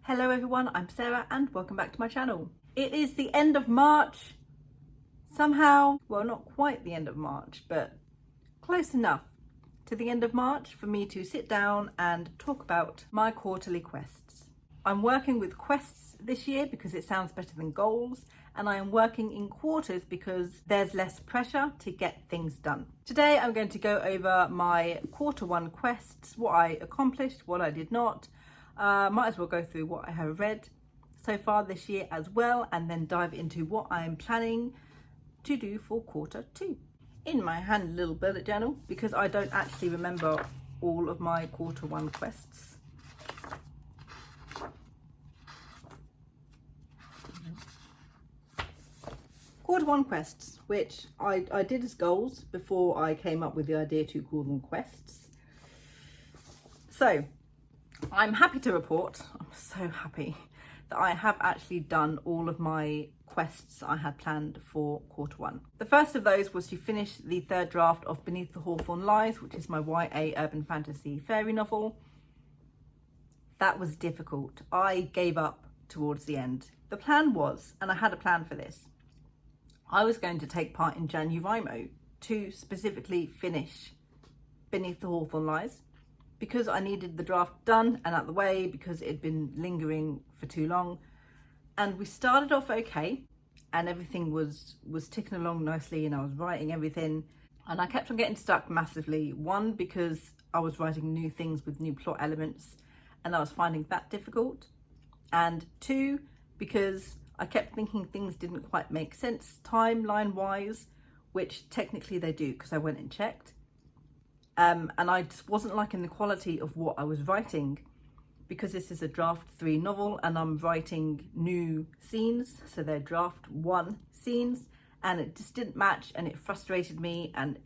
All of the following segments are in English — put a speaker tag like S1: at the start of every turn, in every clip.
S1: Hello everyone, I'm Sarah and welcome back to my channel. It is the end of March, somehow, well not quite the end of March, but close enough to the end of March for me to sit down and talk about my quarterly quests. I'm working with quests this year because it sounds better than goals, and I am working in quarters because there's less pressure to get things done. Today I'm going to go over my quarter one quests, what I accomplished, what I did not. Might as well go through what I have read so far this year as well, and then dive into what I'm planning to do for quarter two. In my hand, little bullet journal, because I don't actually remember all of my quarter one quests. Quarter one quests, which I did as goals before I came up with the idea to call them quests. So I'm happy to report, I'm so happy, that I have actually done all of my quests I had planned for quarter one. The first of those was to finish the third draft of Beneath the Hawthorn Lies, which is my YA urban fantasy fairy novel. That was difficult. I gave up towards the end. The plan was, and I had a plan for this, I was going to take part in NaNoWriMo to specifically finish Beneath the Hawthorn Lies, because I needed the draft done and out the way because it had been lingering for too long. And we started off okay and everything was ticking along nicely and I was writing everything, and I kept on getting stuck massively. One, because I was writing new things with new plot elements and I was finding that difficult, and two, because I kept thinking things didn't quite make sense timeline wise, which technically they do because I went and checked. And I just wasn't liking the quality of what I was writing, because this is a draft 3 novel and I'm writing new scenes, so they're draft 1 scenes, and it just didn't match and it frustrated me and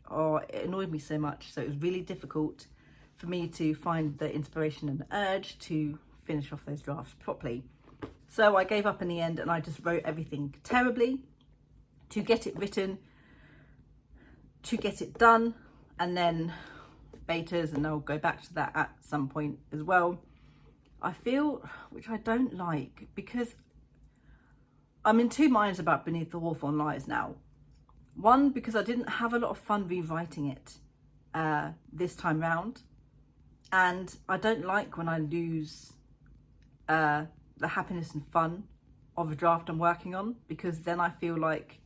S1: it annoyed me so much. So it was really difficult for me to find the inspiration and the urge to finish off those drafts properly. So I gave up in the end and I just wrote everything terribly to get it written, to get it done, and then betas, and I'll go back to that at some point as well. I feel, which I don't like, because I'm in two minds about Beneath the Hawthorn Lies now. One, because I didn't have a lot of fun rewriting it this time round, and I don't like when I lose the happiness and fun of a draft I'm working on, because then I feel like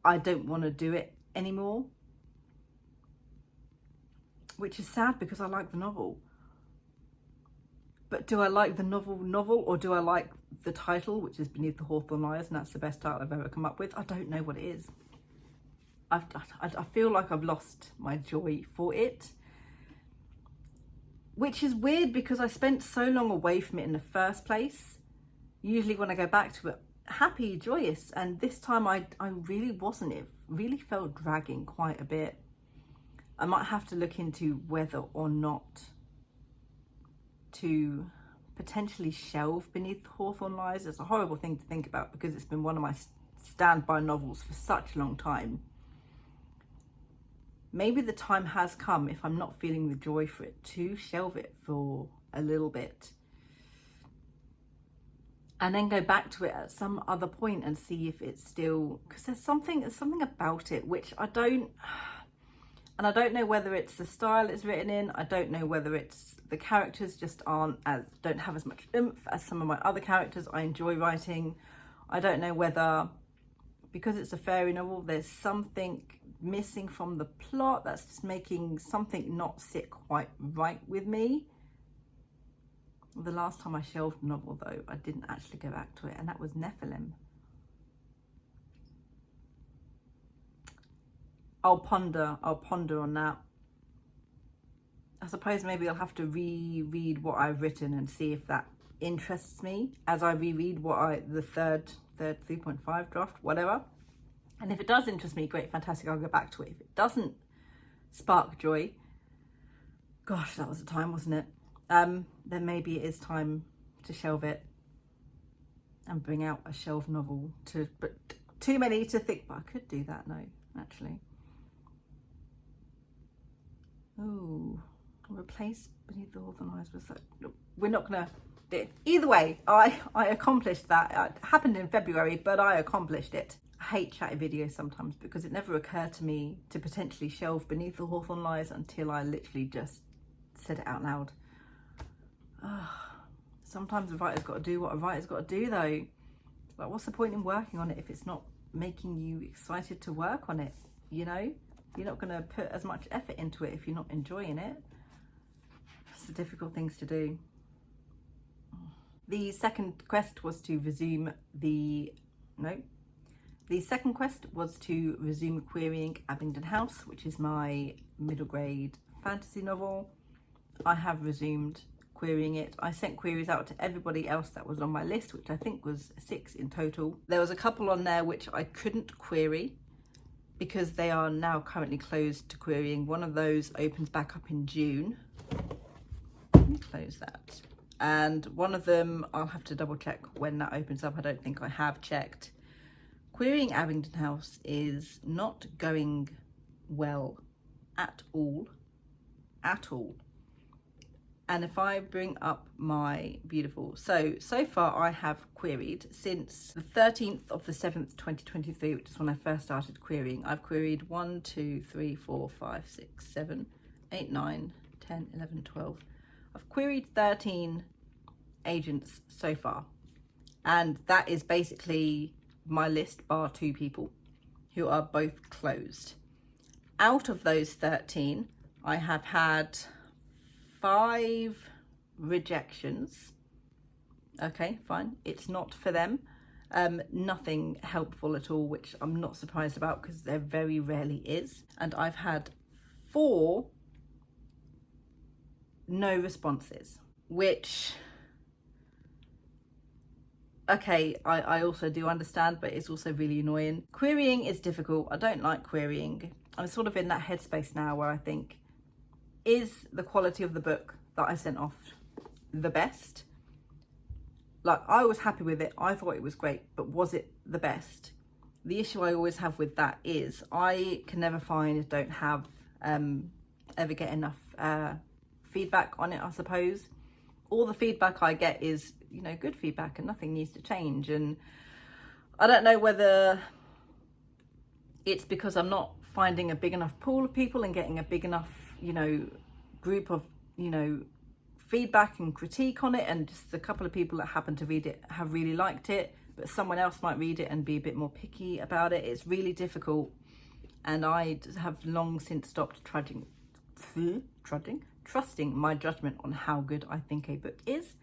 S1: I don't want to do it anymore. Which is sad because I like the novel. But do I like the novel or do I like the title, which is Beneath the Hawthorn Lies, and that's the best title I've ever come up with? I don't know what it is. I feel like I've lost my joy for it. Which is weird because I spent so long away from it in the first place. Usually when I go back to it, happy, joyous, and this time I really wasn't. It really felt dragging quite a bit. I might have to look into whether or not to potentially shelve Beneath the Hawthorn Lies. It's a horrible thing to think about because it's been one of my standby novels for such a long time. Maybe the time has come, if I'm not feeling the joy for it, to shelve it for a little bit and then go back to it at some other point and see if it's still, because there's something about it which I don't. And I don't know whether it's the style it's written in. I don't know whether it's the characters just don't have as much oomph as some of my other characters I enjoy writing. I don't know whether, because it's a fairy novel, there's something missing from the plot that's just making something not sit quite right with me. The last time I shelved a novel though, I didn't actually go back to it, and that was Nephilim. I'll ponder on that. I suppose maybe I'll have to reread what I've written and see if that interests me as I reread the third 3.5 draft, whatever. And if it does interest me, great, fantastic, I'll go back to it. If it doesn't spark joy, gosh, that was the time, wasn't it? Then maybe it is time to shelve it and bring out a shelved novel. But too many to think, but I could do that, no, actually. Oh, replace Beneath the Hawthorn Lies with that. We're not gonna did. Either way, I accomplished that. It happened in February, but I accomplished it. I hate chatty videos sometimes because it never occurred to me to potentially shelve Beneath the Hawthorn Lies until I literally just said it out loud. Sometimes a writer's got to do what a writer's got to do though. Like, what's the point in working on it if it's not making you excited to work on it? You know, you're not going to put as much effort into it if you're not enjoying it. It's the difficult things to do. The second quest was to resume the second quest was to resume querying Abingdon House, which is my middle grade fantasy novel. I have resumed querying it. I sent queries out to everybody else that was on my list, which I think was 6 in total. There was a couple on there which I couldn't query because they are now currently closed to querying. One of those opens back up in June. Let me close that. And one of them, I'll have to double check when that opens up. I don't think I have checked. Querying Abingdon House is not going well at all. And if I bring up my beautiful, so far I have queried since the 13th of the 7th 2023, which is when I first started querying. I've queried 1 2 3 4 5 6 7 8 9 10 11 12. I've queried 13 agents so far, and that is basically my list bar 2 people who are both closed. Out of those 13, I have had 5 rejections. Okay, fine, it's not for them. Nothing helpful at all, which I'm not surprised about because there very rarely is. And I've had 4 no responses, which, okay, I also do understand, but it's also really annoying. Querying is difficult. I don't like querying. I'm sort of in that headspace now where I think, is the quality of the book that I sent off the best? Like, I was happy with it. I thought it was great, but was it the best? The issue I always have with that is I can never find, don't have, ever get enough feedback on it, I suppose. All the feedback I get is, you know, good feedback and nothing needs to change. And I don't know whether it's because I'm not finding a big enough pool of people and getting a big enough, you know, group of, you know, feedback and critique on it, and just a couple of people that happen to read it have really liked it, but someone else might read it and be a bit more picky about it. It's really difficult, and I have long since stopped trusting my judgment on how good I think a book is,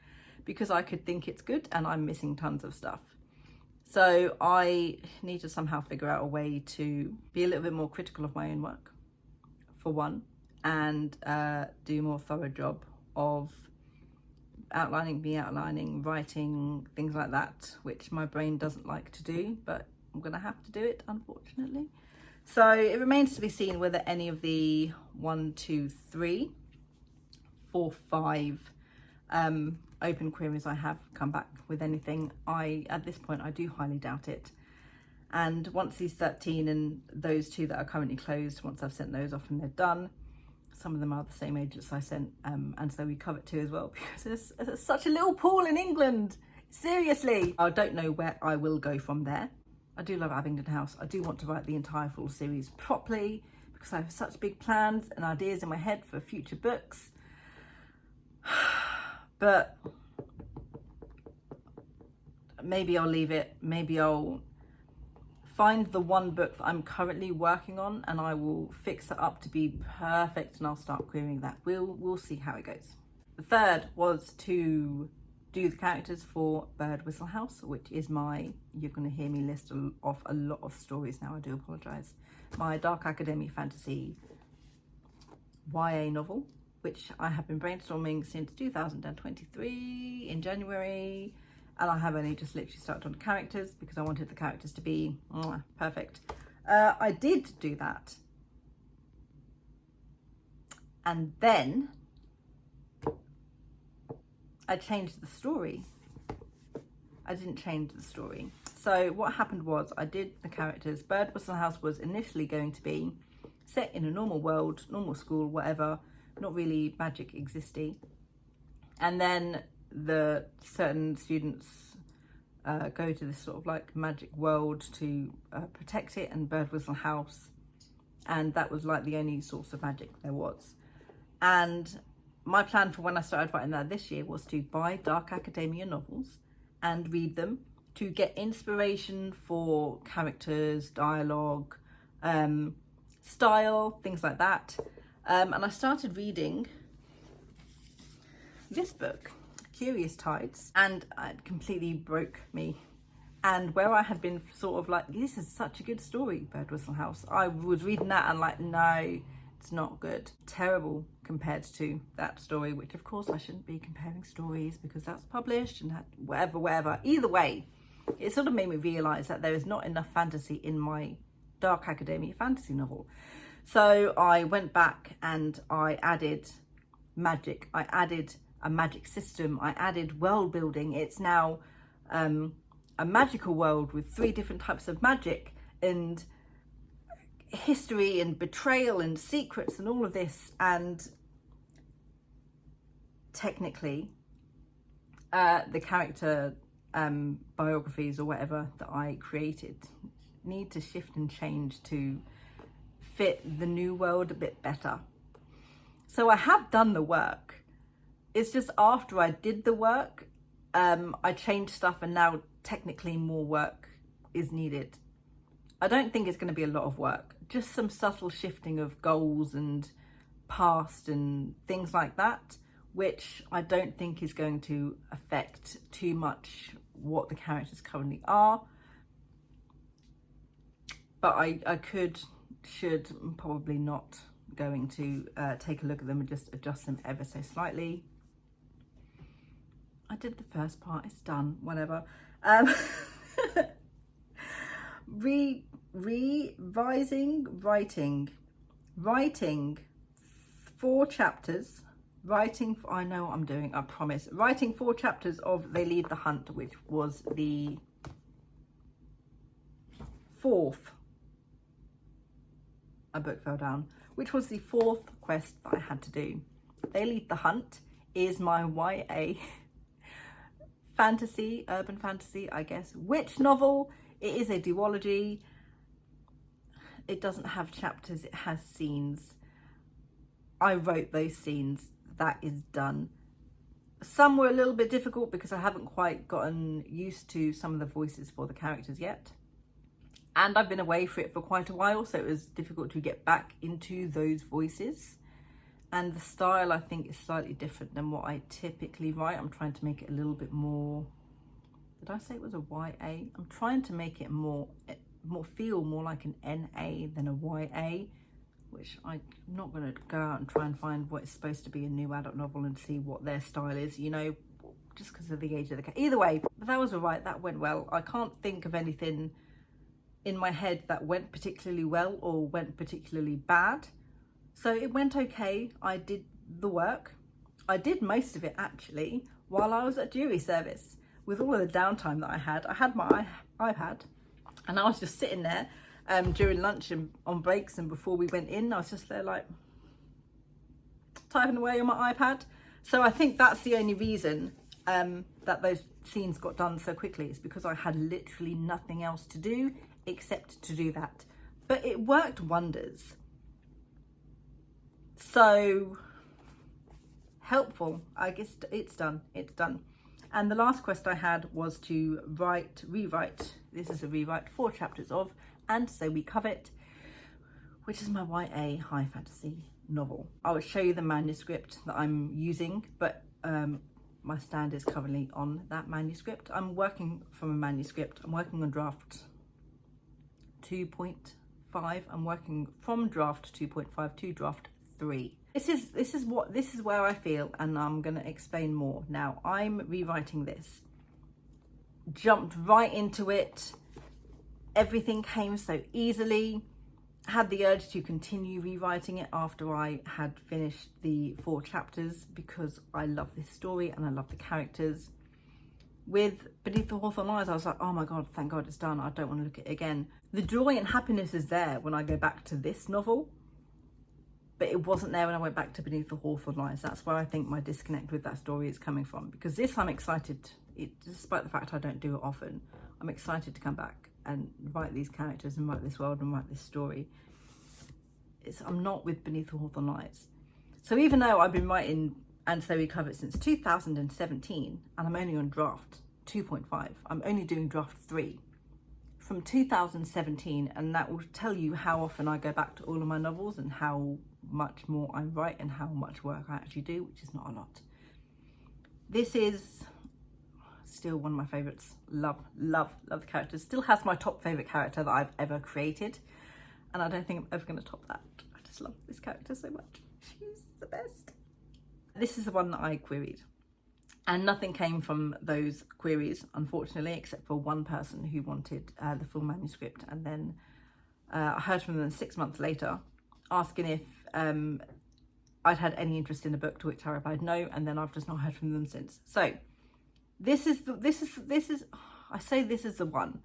S1: because I could think it's good and I'm missing tons of stuff. So I need to somehow figure out a way to be a little bit more critical of my own work, for one, and do a more thorough job of outlining, writing, things like that, which my brain doesn't like to do, but I'm gonna have to do it, unfortunately. So it remains to be seen whether any of the 1 2 3 4 5 open queries I have come back with anything. At this point I do highly doubt it. And once these 13 and those 2 that are currently closed, once I've sent those off and they're done, some of them are the same agents I sent, and so we covered 2 as well, because there's such a little pool in England. Seriously, I don't know where I will go from there. I do love Abingdon House. I do want to write the entire full series properly because I have such big plans and ideas in my head for future books. But maybe I'll leave it. Maybe I'll find the one book that I'm currently working on and I will fix it up to be perfect and I'll start querying that. We'll see how it goes. The third was to do the characters for Bird Whistle House, which is my, you're going to hear me list off a lot of stories now, I do apologise, my dark academy fantasy YA novel, which I have been brainstorming since 2023 in January, and I have only just literally started on characters because I wanted the characters to be perfect. I did do that, and then I changed the story. I didn't change the story. So what happened was I did the characters. Bird Whistle House was initially going to be set in a normal world, normal school, whatever, not really magic existing. And then the certain students go to this sort of like magic world to protect it, and Birdwhistle House, and that was like the only source of magic there was. And my plan for when I started writing that this year was to buy dark academia novels and read them to get inspiration for characters, dialogue, style, things like that. And I started reading this book, Curious Tides, and it completely broke me. And where I had been sort of like, this is such a good story, Birdwhistle House, I was reading that and like, no, it's not good. Terrible compared to that story, which of course I shouldn't be comparing stories because that's published and whatever. Either way, it sort of made me realise that there is not enough fantasy in my dark academia fantasy novel. So I went back and I added magic. I added a magic system. I added world building. It's now a magical world with 3 different types of magic and history and betrayal and secrets and all of this. And technically the character biographies or whatever that I created need to shift and change to fit the new world a bit better. So I have done the work. It's just after I did the work, I changed stuff, and now technically more work is needed. I don't think it's going to be a lot of work, just some subtle shifting of goals and past and things like that, which I don't think is going to affect too much what the characters currently are. But I should, probably not going to take a look at them and just adjust them ever so slightly. I did the first part, it's done, whatever. Revising, writing 4 chapters, I know what I'm doing, I promise. Writing 4 chapters of They Lead the Hunt, which was the 4th, a book fell down, which was the 4th quest that I had to do. They Lead the Hunt is my YA fantasy, urban fantasy, I guess, witch novel. It is a duology. It doesn't have chapters, it has scenes. I wrote those scenes, that is done. Some were a little bit difficult because I haven't quite gotten used to some of the voices for the characters yet. And I've been away for it for quite a while, so it was difficult to get back into those voices. And the style, I think, is slightly different than what I typically write. I'm trying to make it a little bit more, did I say it was a YA? I'm trying to make it feel more like an NA than a YA, which I'm not going to go out and try and find what is supposed to be a new adult novel and see what their style is, you know, just because of the age of the cat. Either way, but that was all right, that went well. I can't think of anything in my head that went particularly well or went particularly bad. So it went okay. I did the work. I did most of it actually while I was at jury service. With all of the downtime that I had my iPad, and I was just sitting there during lunch and on breaks and before we went in. I was just there like typing away on my iPad. So I think that's the only reason that those scenes got done so quickly, is because I had literally nothing else to do except to do that. But it worked wonders. So helpful. I guess it's done. And the last quest I had was to rewrite, this is a rewrite, 4 chapters of And So We Covet, which is my YA high fantasy novel. I will show you the manuscript that I'm using, but my stand is currently on that manuscript. I'm working from a manuscript. I'm working on draft 2.5. I'm working from draft 2.5 to draft 3. This is where I feel, and I'm going to explain more. Now, I'm rewriting this. Jumped right into it. Everything came so easily. Had the urge to continue rewriting it after I had finished the 4 chapters because I love this story and I love the characters. With Beneath the Hawthorn Eyes, I was like, oh my God, thank God it's done. I don't want to look at it again. The joy and happiness is there when I go back to this novel. but it wasn't there when I went back to Beneath the Hawthorn Lies. That's where I think my disconnect with that story is coming from, because this I'm excited, despite the fact I don't do it often, I'm excited to come back and write these characters and write this world and write this story. I'm not with Beneath the Hawthorn Lies. So even though I've been writing And So We Cover It since 2017, and I'm only on draft 2.5, I'm only doing draft 3 from 2017, and that will tell you how often I go back to all of my novels and how much more I write and how much work I actually do, which is not a lot. This is still one of my favourites. Love the characters. Still has my top favourite character that I've ever created, and I don't think I'm ever going to top that. I just love this character so much. She's the best. This is the one that I queried, and nothing came from those queries, unfortunately, except for one person who wanted the full manuscript, and then I heard from them 6 months later asking if I'd had any interest in the book, to which I replied no, and then I've just not heard from them since. So this is I say this is the one.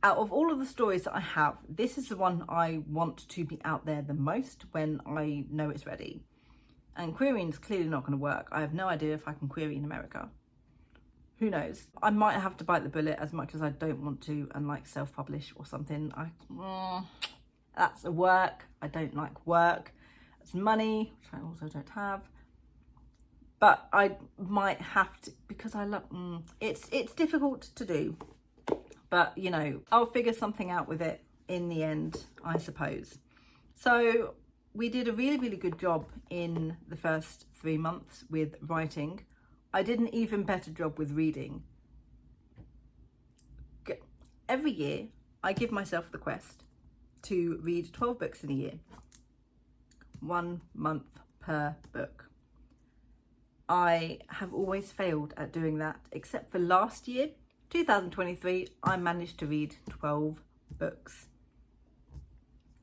S1: Out of all of the stories that I have, this is the one I want to be out there the most when I know it's ready. And querying is clearly not going to work. I have no idea if I can query in America. Who knows? I might have to bite the bullet, as much as I don't want to, and like self-publish or something. That's a work. I don't like work. It's money, which I also don't have. But I might have to, because I love, it's difficult to do. But, you know, I'll figure something out with it in the end, I suppose. So we did a really good job in the first 3 months with writing. I did an even better job with reading. Every year, I give myself the quest to read 12 books in a year. 1 month per book. I have always failed at doing that, except for last year, 2023, I managed to read 12 books.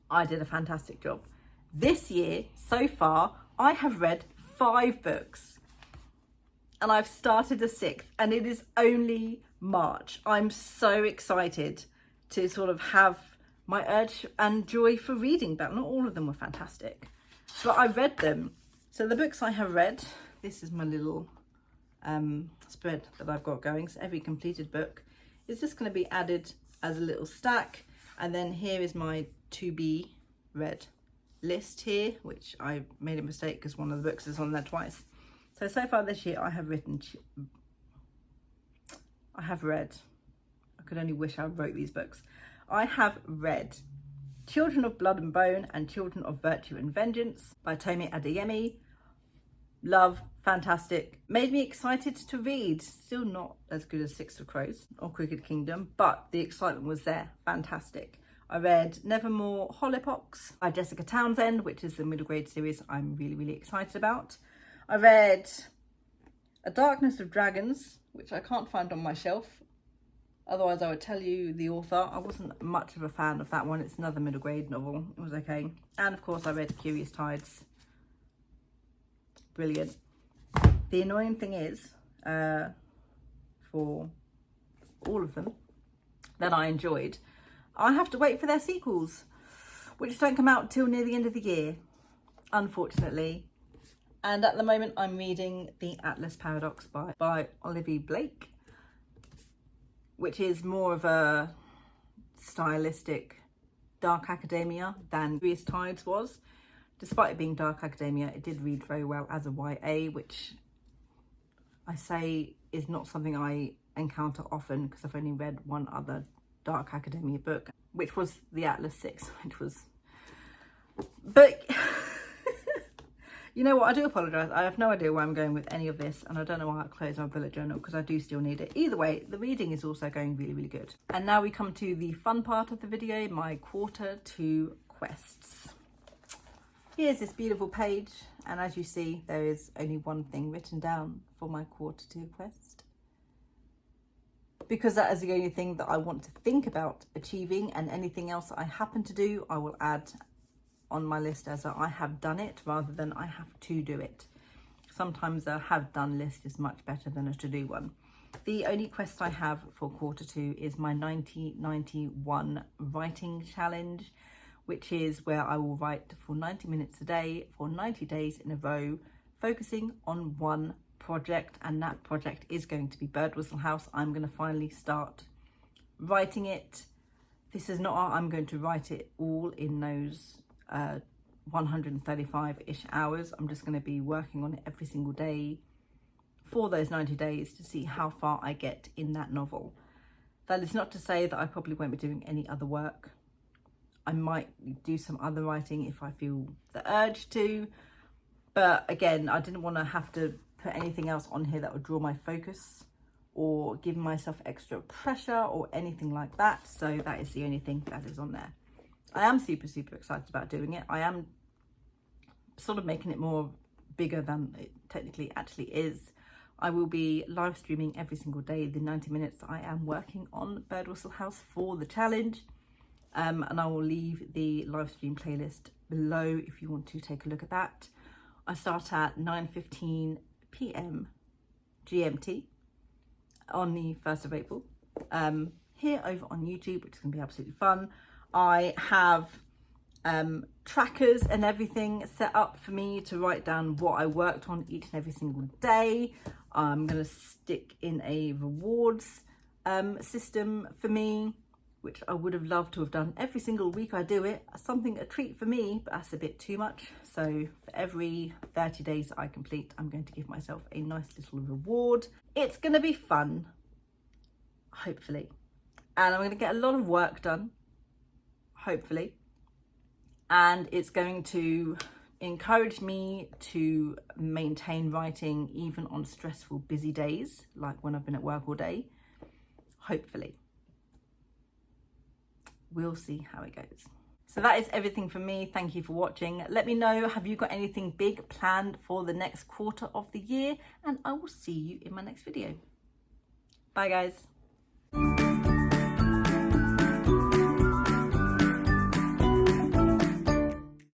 S1: I did a fantastic job. This year, so far, I have read 5 books, and I've started a 6th, and it is only March. I'm so excited to sort of have my urge and joy for reading back. Not all of them were fantastic, but I read them. So the books I have read, this is my little spread that I've got going. So every completed book is just going to be added as a little stack, and then here is my to be read list here, which I made a mistake because one of the books is on there twice. So far this year I have read, I could only wish I wrote these books. I have read Children of Blood and Bone and Children of Virtue and Vengeance by Tomi Adeyemi. Love, fantastic, made me excited to read. Still not as good as Six of Crows or Crooked Kingdom, but the excitement was there, fantastic. I read Nevermore Hollypocks by Jessica Townsend, which is the middle grade series I'm really excited about. I read A Darkness of Dragons, which I can't find on my shelf. Otherwise I would tell you the author. I wasn't much of a fan of that one. It's another middle grade novel. It was okay. And of course I read Curious Tides. Brilliant. The annoying thing is, for all of them that I enjoyed, I have to wait for their sequels, which don't come out till near the end of the year, unfortunately. And at the moment I'm reading The Atlas Paradox by Olivia Blake, which is more of a stylistic dark academia than Curious Tides was. Despite it being dark academia, it did read very well as a YA, which I say is not something I encounter often, because I've only read one other dark academia book, which was The Atlas 6, which was... But, you know what, I do apologise. I have no idea where I'm going with any of this, and I don't know why I closed my bullet journal, because I do still need it. Either way, the reading is also going really good. And now we come to the fun part of the video, my quarter 2 quests. Here's this beautiful page, and as you see, there is only one thing written down for my quarter 2 quest. Because that is the only thing that I want to think about achieving, and anything else I happen to do, I will add on my list as I have done it, rather than I have to do it. Sometimes a have done list is much better than a to do one. The only quest I have for quarter 2 is my 90-91 writing challenge, which is where I will write for 90 minutes a day for 90 days in a row, focusing on one project, and that project is going to be Bird Whistle House. I'm going to finally start writing it. This is not, I'm going to write it all in those 135-ish hours. I'm just going to be working on it every single day for those 90 days to see how far I get in that novel. That is not to say that I probably won't be doing any other work. I might do some other writing if I feel the urge to, but again, I didn't want to have to put anything else on here that would draw my focus or give myself extra pressure or anything like that. So that is the only thing that is on there. I am super excited about doing it. I am sort of making it more bigger than it technically actually is. I will be live streaming every single day the 90 minutes I am working on Bird Whistle House for the challenge. And I will leave the live stream playlist below if you want to take a look at that. I start at 9:15 p.m. GMT on the 1st of April here over on YouTube, which is going to be absolutely fun. I have trackers and everything set up for me to write down what I worked on each and every single day. I'm going to stick in a rewards system for me, which I would have loved to have done every single week I do it. A treat for me, but that's a bit too much. So for every 30 days I complete, I'm going to give myself a nice little reward. It's going to be fun, hopefully. And I'm going to get a lot of work done, hopefully. And it's going to encourage me to maintain writing even on stressful, busy days, like when I've been at work all day, hopefully. We'll see how it goes. So that is everything from me. Thank you for watching. Let me know, have you got anything big planned for the next quarter of the year? And I will see you in my next video. Bye guys.